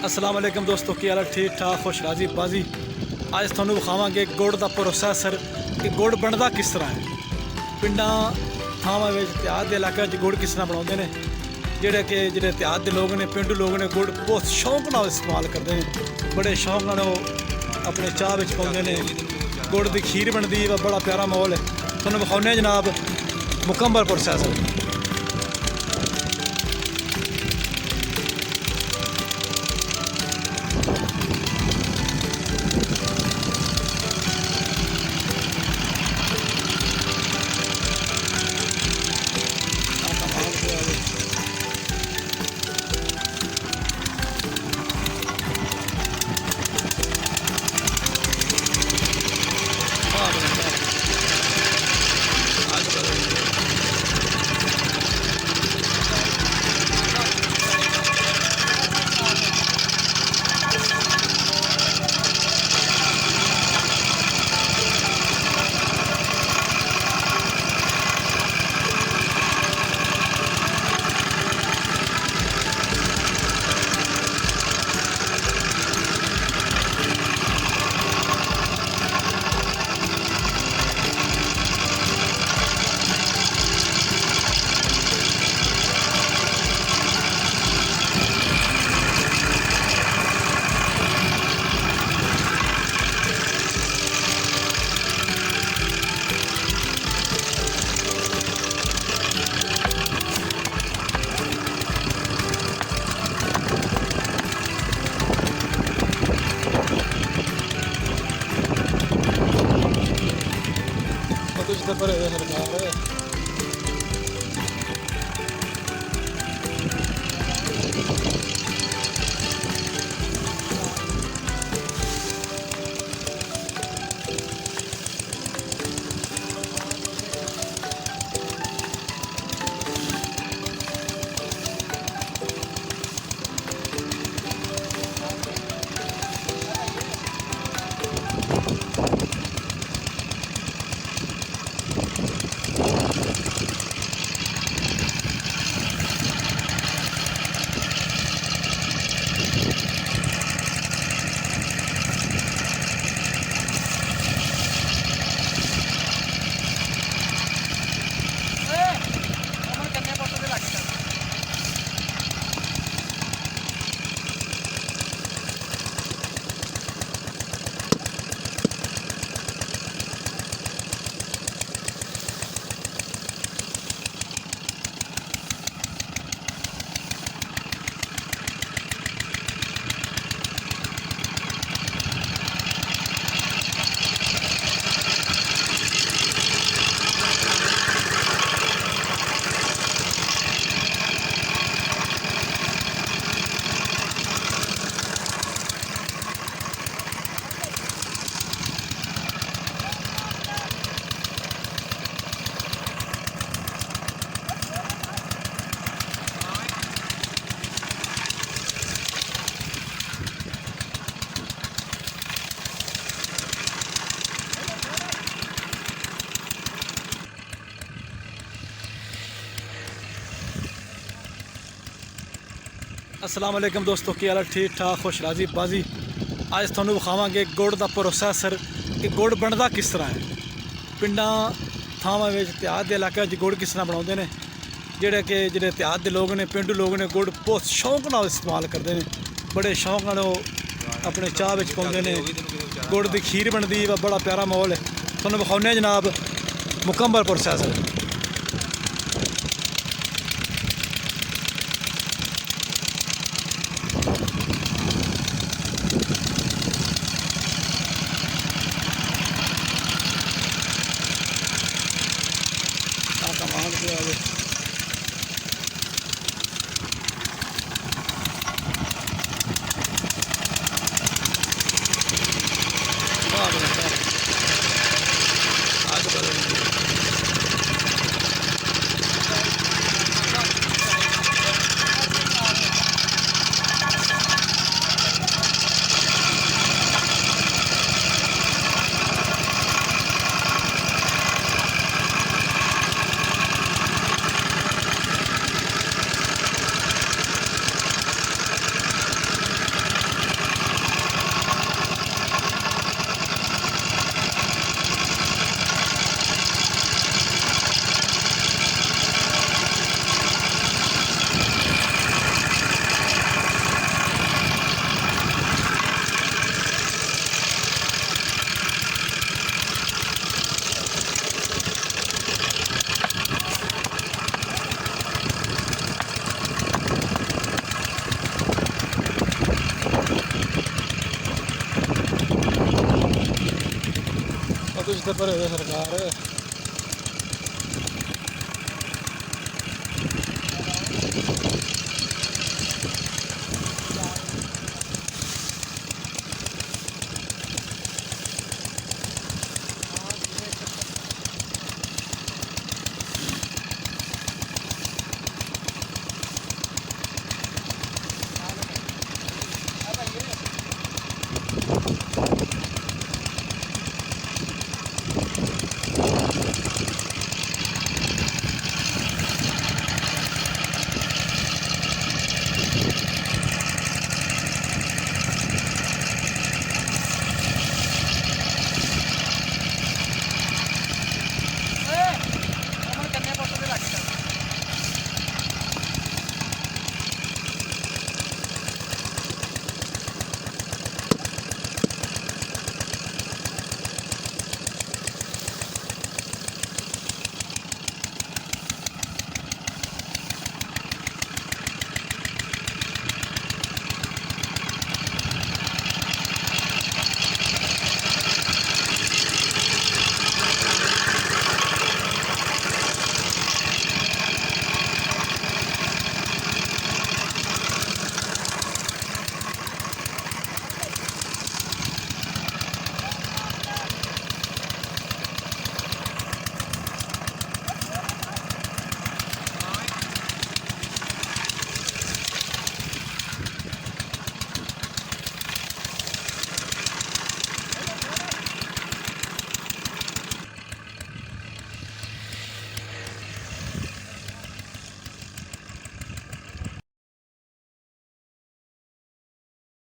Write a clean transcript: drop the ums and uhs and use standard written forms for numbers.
अस्सलाम वालेकुम दोस्तों, की हाल ठीक ठाक खुश राजी बाजी। अज तुहानूं विखावांगे गुड़ का प्रोसैसर कि गुड़ बनता किस तरह है। पिंडां थावां विच देहात दे इलाके गुड़ किस तरह बनाते हैं। जेह्ड़े देहात के लोग ने पेंडू लोग ने गुड़ बहुत शौक नाल इस्तेमाल करते हैं, बड़े शौक नाल अपने चाह विच पाउंदे ने। गुड़ की खीर बनती है, बड़ा प्यारा माहौल है। तुहानूं विखाउने जनाब मुकम्मल प्रोसैसर। कुछ तो पर सरकार है। अस्सलाम वालेकुम दोस्तों, की हाल ठीक ठाक खुश राजी बाजी। अज तुहानूं विखावांगे गुड़ का प्रोसैसर कि गुड़ बनता किस तरह है। पिंडां थावां विच देहात के इलाके गुड़ किस तरह बनाते हैं। जेह्ड़े देहात के लोग ने पेंडू लोग ने गुड़ बहुत शौक नाल इस्तेमाल करते हैं, बड़े शौक नाल अपने चाह विच पाउंदे ने। गुड़ की खीर बनती है, बड़ा प्यारा माहौल है। तुहानूं विखाउने जनाब मुकम्मल प्रोसैसर। कमाल के आगे आज ਤੇ ਭਰੇ ਹੋਏ ਸਰਕਾਰ